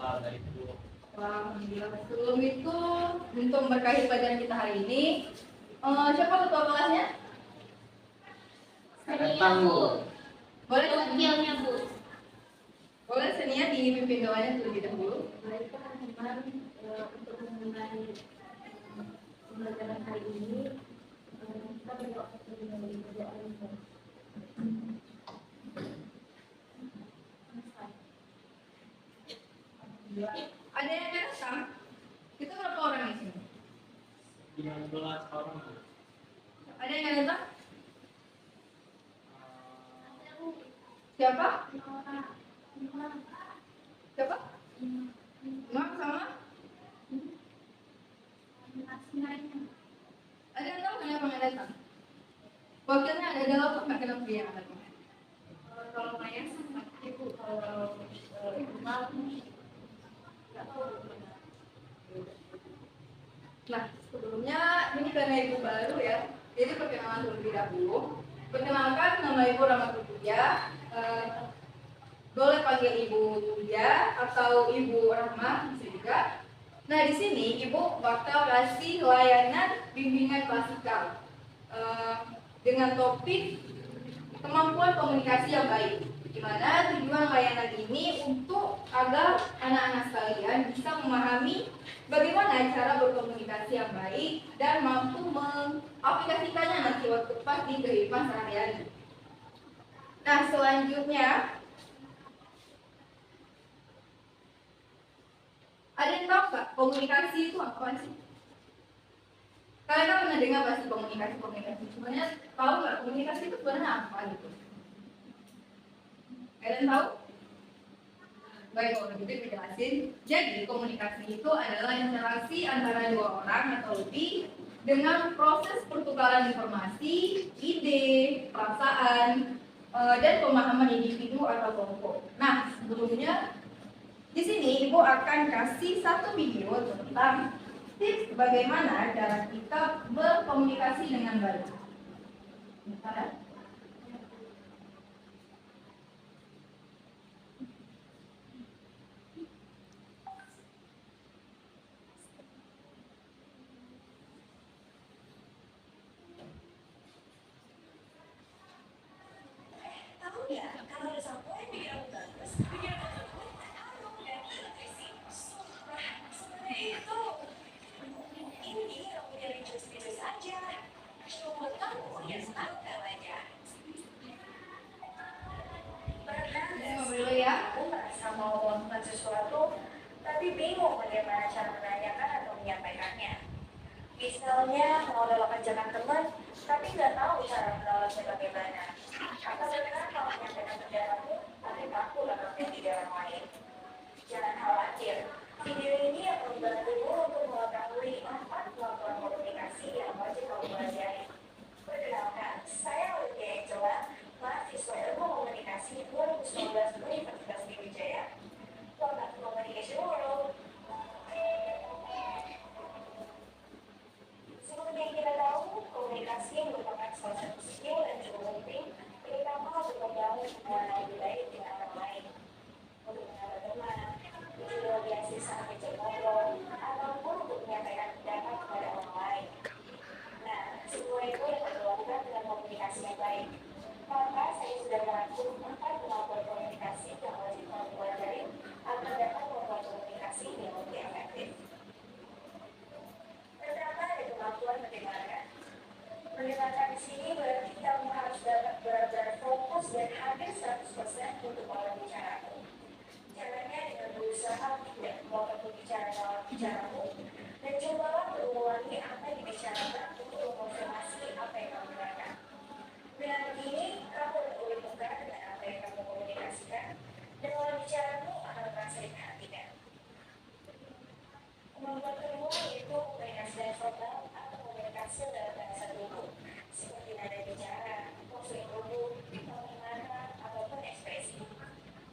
Wah, alhamdulillah. Sebelum itu, untuk memberkahi pelajaran kita hari ini, siapa ketua kelasnya? Senia, Bu. Boleh wakilnya, Bu. Boleh Senia dipimpin doanya terlebih dahulu. Baik, teman-teman, untuk memulai pembelajaran hari ini, kita berdoa dengan doa yang Ada yang direkam? Kita berapa orang di sini? 15 orang. Ada yang direkam? Siapa? Siapa? Mak sama? Ada yang tahu kenapa nggak datang? Wakilnya ada dalam apa nggak kenapa dia nggak datang? kalau Maya sama Ibu, kalau Ibu mau nggak tahu. Nah, sebelumnya ini karena ibu baru ya, jadi perkenalan terlebih dahulu. Perkenalkan, nama Ibu Rahmatul Tuja. Boleh panggil Ibu Tuja atau Ibu Rahma bisa juga. Nah, di sini Ibu bakal kasih layanan bimbingan klasikal dengan topik kemampuan komunikasi yang baik. Di mana tujuan layanan ini untuk agar anak-anak sekalian bisa memahami bagaimana cara berkomunikasi yang baik dan mampu mengaplikasikannya nanti waktu pas di kehidupan sehari-hari. Nah, selanjutnya ada yang tahu nggak komunikasi itu apa sih? Kalian kan pernah dengar pasti komunikasi. Sebenarnya tahu nggak komunikasi itu sebenarnya apa gitu? Kalian tahu? Baik, kalau begitu kita jelasin. Jadi komunikasi itu adalah interaksi antara dua orang atau lebih dengan proses pertukaran informasi, ide, perasaan, dan pemahaman individu atau kelompok. Nah, sebelumnya di sini Ibu akan kasih satu video tentang tips bagaimana cara kita berkomunikasi dengan baik. Bentar ya. Tahu nggak, kalau ada sampo yang bikin aku bagus, bikin aku gemuk, aroma dan nutrisi. Sumpah, sebenarnya itu ini yang dari jus aja. Cuma kamu yang tahu aja. Pernah nggak Dulu ya. aku merasa mau melakukan sesuatu, tapi bingung bagaimana cara menanyakan atau menyampaikannya. Misalnya mau nolak ajakan teman, tapi nggak tahu cara menolaknya bagaimana. Atau benar kalau menyampaikan pendapatmu, tapi takut akan menyakiti orang lain. Jangan khawatir, video ini akan membantumu untuk mengetahui 4 kemampuan komunikasi yang wajib kamu pelajari. Perkenalkan, saya Olivia Angela, mahasiswa ilmu komunikasi 2019 Universitas Sriwijaya. Welcome to Communication World. Seperti yang kita tahu, komunikasi merupakan salah satu skill dan cukup penting, terutama untuk membangun hubungan yang lebih baik dengan orang lain. Untuk menambah teman, juga biasa saat diajak ngobrol, ataupun untuk menyampaikan pendapat kepada orang lain. Nah, semua itu dapat dilakukan dengan komunikasi yang baik. Maka saya sudah merangkum 4 kemampuan komunikasi yang wajib kamu pelajari agar dapat membuat komunikasi yang lebih efektif. Pertama ada kemampuan mendengarkan. Mendengarkan di sini berarti kamu harus dapat benar-benar fokus dan hadir 100% untuk lawan bicaramu. Caranya dengan berusaha tidak memotong pembicara lawan bicaramu dan cobalah mengulangi apa yang dibicarakan untuk mengkonfirmasi apa yang kamu dengarkan. Dengan begini, kamu lebih peka dengan apa yang kamu komunikasikan dan lawan bicaramu akan merasa diperhatikan. Kemampuan kedua yaitu komunikasi non verbal atau komunikasi dalam bahasa tubuh, seperti nada bicara, postur tubuh, penglihatan, ataupun ekspresi.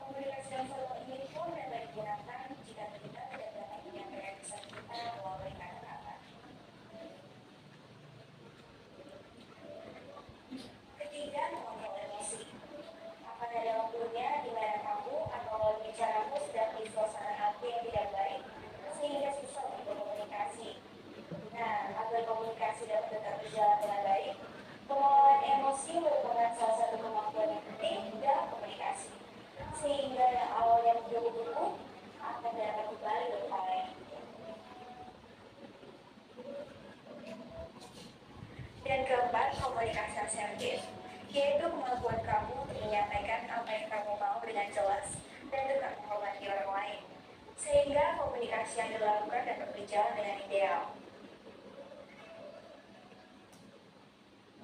Komunikasi non verbal ini pun dapat digunakan jika kita tidak dapat menyampaikan pesan kita melalui kata-kata. Ketiga, mengontrol emosi. Apa ada waktunya di mana kamu atau lawan bicaramu sedang di suasana hati yang sehingga yang awalnya berburu akan dapat kembali berpaling. Dan keempat, komunikasi asertif, yaitu kemampuan kamu untuk menyampaikan apa yang kamu mau dengan jelas dan juga menghormati orang lain, sehingga komunikasi yang dilakukan dapat berjalan dengan ideal.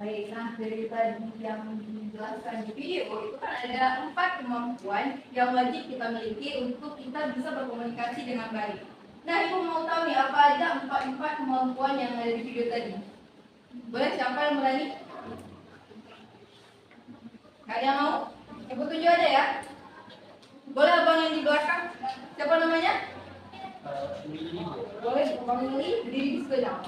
Baik, nah dari tadi yang dijelaskan di video itu kan ada 4 kemampuan yang wajib kita miliki untuk kita bisa berkomunikasi dengan baik. Nah, Ibu mau tahu nih apa aja 4 kemampuan yang ada di video tadi? Boleh siapa yang berani? Gak ada yang mau? Ibu tunjuk ada ya? Boleh abang yang di belakang? Siapa namanya? Willy. Boleh, Abang Willy, berdiri di sebelah.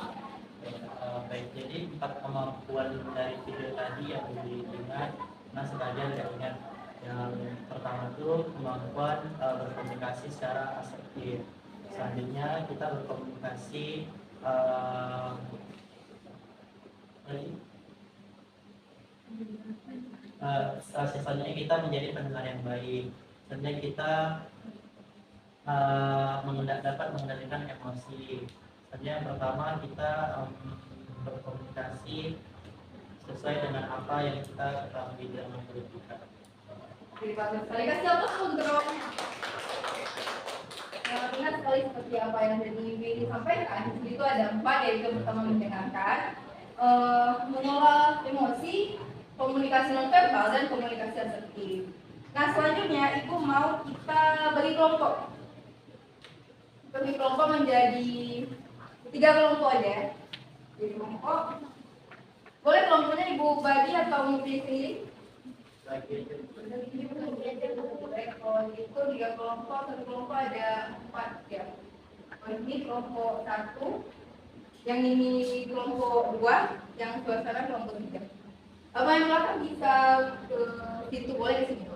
Baik, jadi 4 kemampuan dari video tadi yang diingat, nah sebagian tidak ingat. Yang pertama itu kemampuan berkomunikasi secara asertif. Selanjutnya kita berkomunikasi selanjutnya kita menjadi pendengar yang baik. Selanjutnya kita dapat mengendalikan emosi. Selanjutnya yang pertama kita berkomunikasi sesuai dengan apa yang kita ketahui dalam hidup kita. Bagus sekali, kasih apa untuk ingat sekali seperti apa yang tadi Willy sampaikan. Di situ ada 4, yaitu pertama mendengarkan, mengelola emosi, komunikasi nonverbal, dan komunikasi asertif. Nah, selanjutnya Ibu mau kita bagi kelompok. Bagi kelompok menjadi 3 kelompok aja. Jadi kelompok. Boleh kelompoknya Ibu bagi atau mau pilih sendiri? Bagi Baik, kalau itu 3 kelompok, satu kelompok ada 4 ya. Ini kelompok 1, yang ini kelompok 2, yang suasana kelompok 3. Apa yang belakang bisa ke situ, boleh ke sini.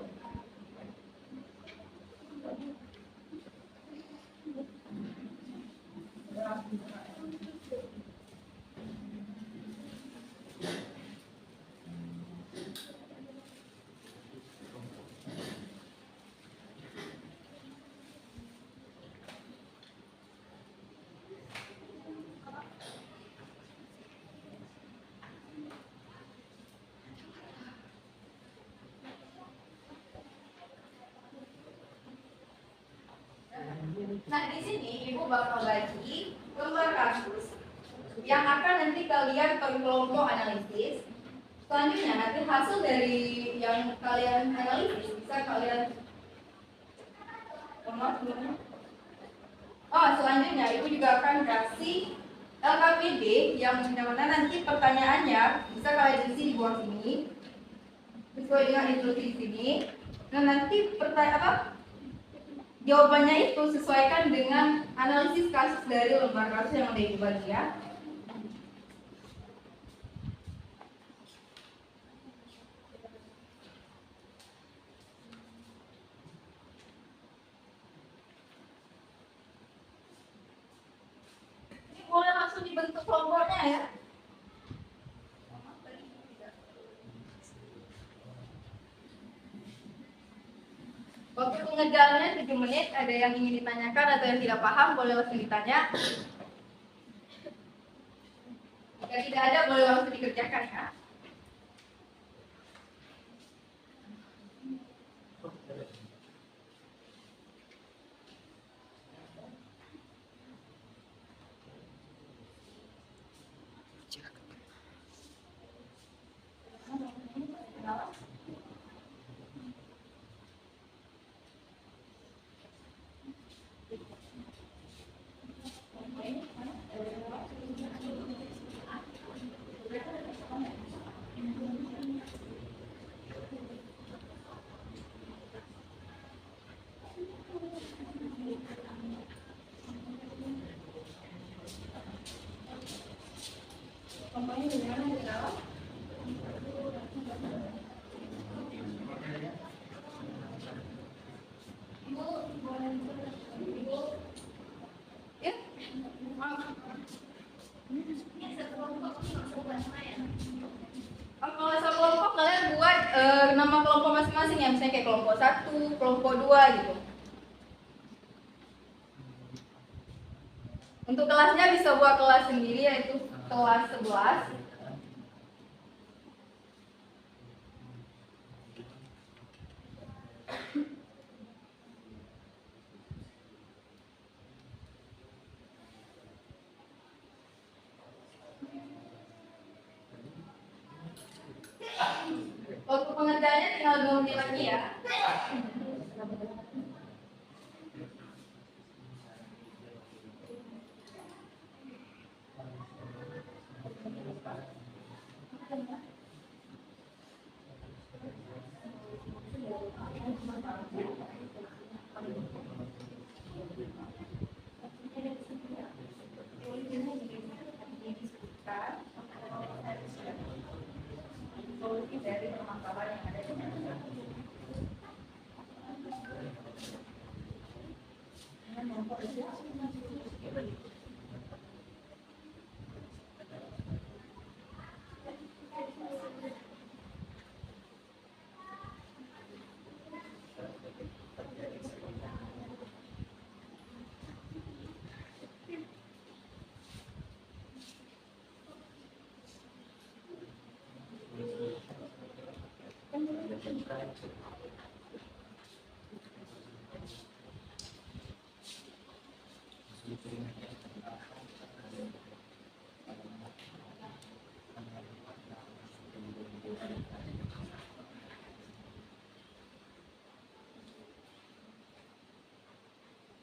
Nah, di sini Ibu bakal bagi lembar kasus yang akan nanti kalian per kelompok analisis. Selanjutnya nanti hasil dari yang kalian analisis bisa kalian selanjutnya Ibu juga akan kasih LKPD yang mana nanti pertanyaannya bisa kalian isi di bawah sini sesuai dengan instruksi di sini. Nah, nanti jawabannya itu sesuaikan dengan analisis kasus dari lembar kasus yang ada Ibu bagi ya. Ini boleh langsung dibentuk kelompoknya ya. Waktu pengerjaannya 7 menit, ada yang ingin ditanyakan atau yang tidak paham, boleh langsung ditanya. Jika tidak ada, boleh langsung dikerjakan ya. 1, kelompok 2 gitu. Untuk kelasnya bisa buat kelas sendiri yaitu kelas 11. Waktu pengerjaannya tinggal 2 menit lagi ya. Solusi dari permasalahan yang ada di sana.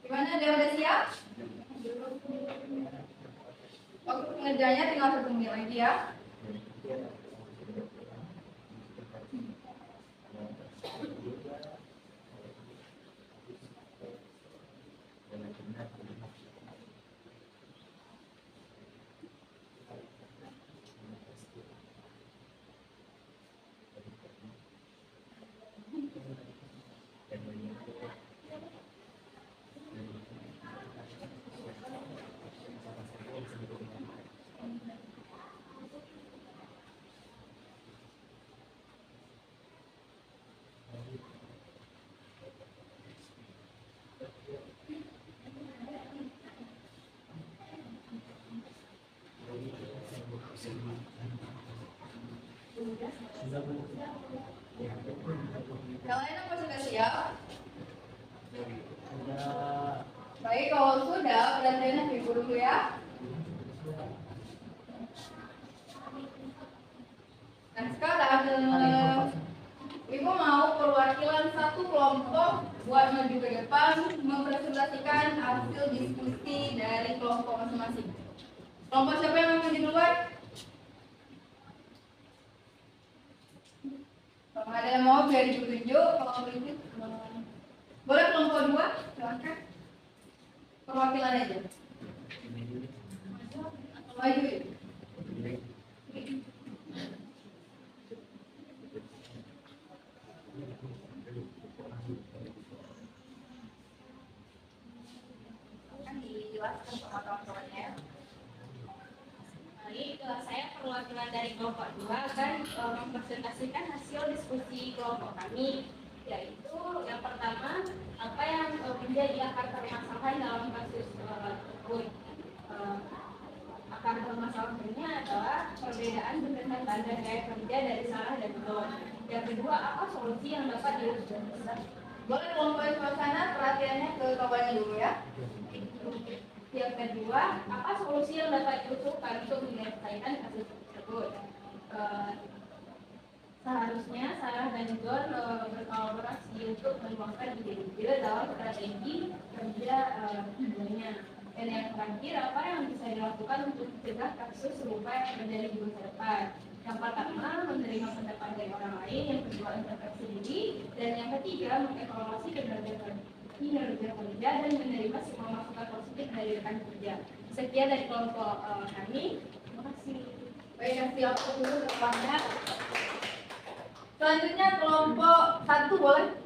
Gimana, dia udah siap? Waktu pengerjaannya tinggal 1 menit lagi ya. Yang lain apa sudah siap? Baik, kalau sudah, perhatiannya ibu dulu ya. Nah sekarang ibu mau perwakilan satu kelompok buat maju ke depan mempresentasikan hasil diskusi dari kelompok masing-masing. Kelompok siapa yang mau maju duluan? Kalau ada yang mau biar ibu tunjuk. Kalau berikut boleh kelompok 2, silakan. Perwakilan aja. Maju. Kan dijelaskan sama kawan-kawannya. Baik, saya perwakilan dari kelompok 2 akan mempresentasikan hasil diskusi kelompok kami, yaitu yang pertama apa yang menjadi akar permasalahan dalam kasus tersebut. Akar permasalahannya adalah perbedaan bentuk tanda gaya kerja dari Sarah dan Don. Yang kedua, apa solusi yang dapat diusulkan? Boleh kelompok suasana perhatiannya ke kawannya dulu ya. Yang kedua, apa solusi yang dapat diusulkan untuk menyelesaikan kasus tersebut? Seharusnya Sarah dan John berkolaborasi untuk menuangkan ide-ide dalam strategi kerja keduanya. Dan yang terakhir, apa yang bisa dilakukan untuk mencegah kasus serupa yang terjadi di masa depan? Yang pertama, menerima pendapat dari orang lain. Yang kedua, intervensi diri. Dan yang ketiga, mengevaluasi kinerja kerja dan menerima semua masukan positif dari rekan kerja. Sekian dari kelompok kami. Terima kasih. Baik, yang siap dulu depannya. Selanjutnya kelompok 1 boleh.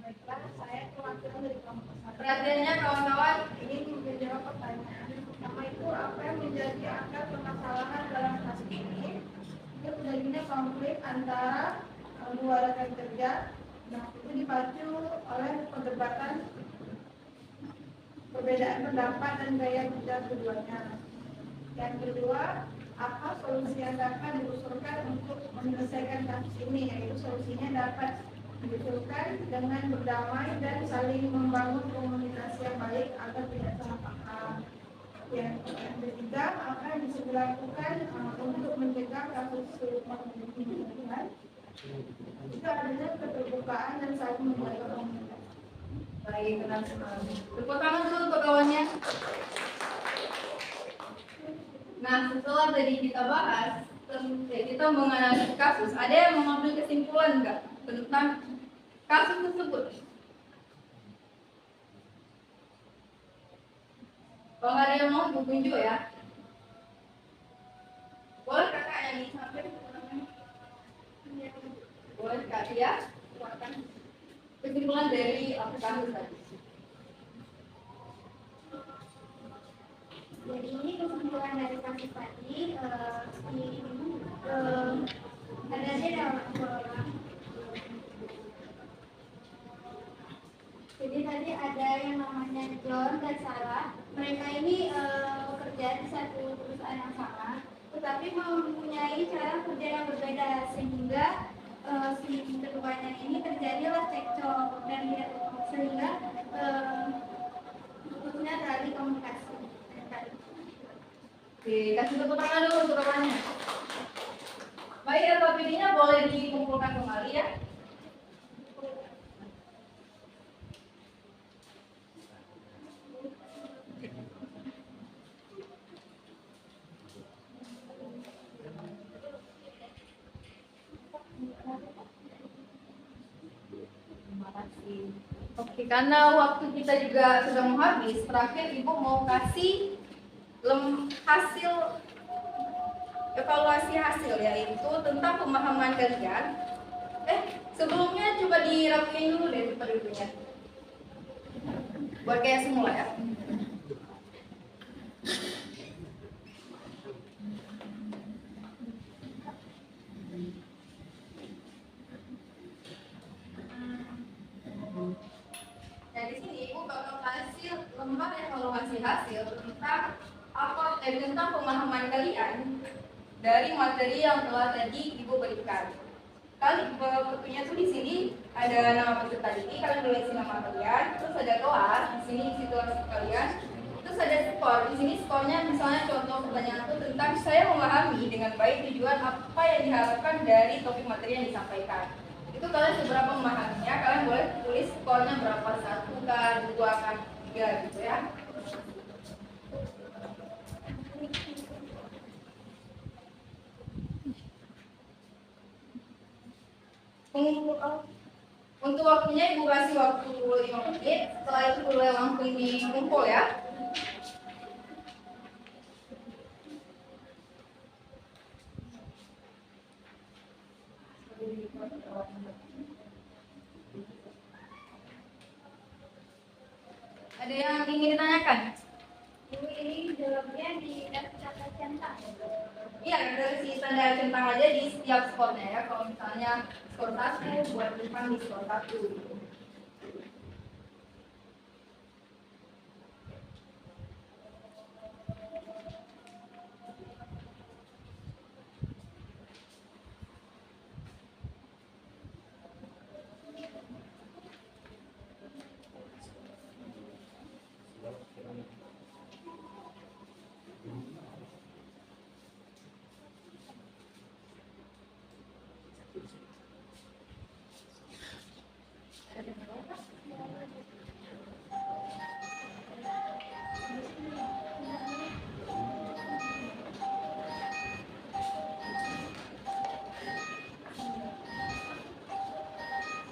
Baiklah, saya keluar perwakilan dari kelompok satu. Perhatiannya kawan-kawan, Ini menjawab pertanyaan. Yang pertama itu apa yang menjadi akar permasalahan dalam kasus ini? Itu terjadinya konflik antara dua rekan kerja. Nah, itu dipacu oleh perdebatan perbedaan pendapat dan gaya kerja keduanya. Yang kedua, apa solusi yang dapat diusulkan untuk menyelesaikan kasus ini? Yaitu solusinya dapat diusulkan dengan berdamai dan saling membangun komunikasi yang baik agar tidak salah paham. Yang ketiga, apa yang bisa dilakukan untuk mencegah kasus serupa kemungkinan? Itu adanya keterbukaan dan saling menjaga komunikasi. baik, tenang semua. Tepuk tangan dulu untuk kawannya. Nah, setelah tadi kita bahas, kita menganalisis kasus, ada yang mengambil kesimpulan nggak tentang kasus tersebut? Kalau nggak ada yang mau, ditunjuk ya. Boleh kakak yang disampaikan? Boleh kak Tia? Kesimpulan dari kasus tadi. Jadi ini kesimpulan dari kasus tadi, adanya dalam dua orang. Jadi tadi ada yang namanya John dan Sarah. Mereka ini bekerja di satu perusahaan yang sama, tetapi mempunyai cara kerja yang berbeda sehingga si keduanya ini terjadilah cekcok dan sehingga putusnya tali komunikasi. Oke, kasih tepuk tangan dulu untuk kawannya. Baik, LKPD-nya boleh dikumpulkan kembali ya. Terima kasih. Oke, karena waktu kita juga sudah mau habis, terakhir Ibu mau kasih hasil evaluasi hasil, yaitu tentang pemahaman kalian. Sebelumnya coba dirapiin dulu deh depan ibunya, buat kayak semula ya. Nah, di sini Ibu bakal kasih lembar evaluasi hasil tentang pemahaman kalian dari materi yang telah tadi Ibu berikan. Waktunya tuh di sini ada nama peserta didik, kalian boleh isi nama kalian, terus ada kelas, di sini isi kelas kalian, terus ada skor. Di sini skornya misalnya contoh pertanyaan itu tentang saya memahami dengan baik tujuan apa yang diharapkan dari topik materi yang disampaikan. Itu kalian seberapa memahaminya, kalian boleh tulis skornya berapa, 1 kah, 2 kah, 3 gitu ya. Untuk waktunya Ibu kasih waktu 5 menit, setelah itu boleh langsung dikumpul ya. Ada yang ingin ditanyakan? Ibu ini jawabnya di kata centang. Iya, dari si tanda centang aja di setiap skornya ya. Kalau misalnya skor 1, buat depan di skor 1.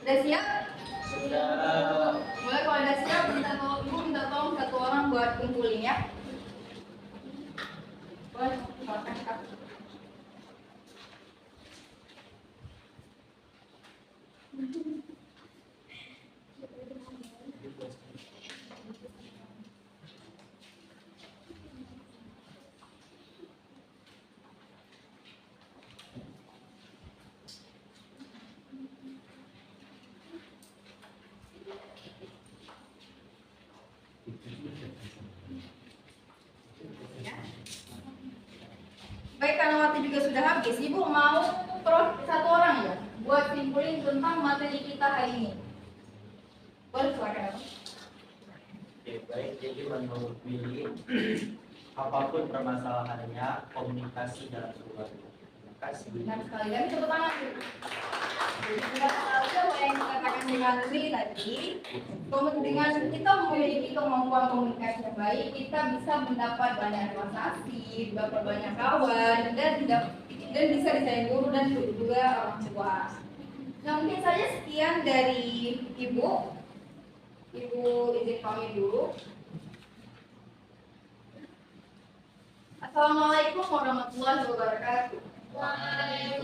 Udah siap? Sudah. Boleh kalau udah siap, Ibu minta tolong 1 orang buat kumpulin ya. Boleh, silakan Kak. Ya. Baik, karena waktu juga sudah habis, Ibu mau satu orang ya buat simpulin tentang materi kita hari ini. Boleh, silakan. Oke, baik. Jadi menurut Willy, apapun permasalahannya, komunikasi dalam keluarga. Terima kasih. Benar sekali. Dan tepuk tangan. Tidak saja apa yang dikatakan dengan Willy tadi, dengan kita memiliki kemampuan komunikasi yang baik, kita bisa mendapat banyak relasi, dapat banyak kawan, dan bisa disayang guru dan juga orang tua. Nah, mungkin saja sekian dari Ibu. Ibu izin pamit dulu. Assalamualaikum warahmatullahi wabarakatuh. Waalaikumsalam.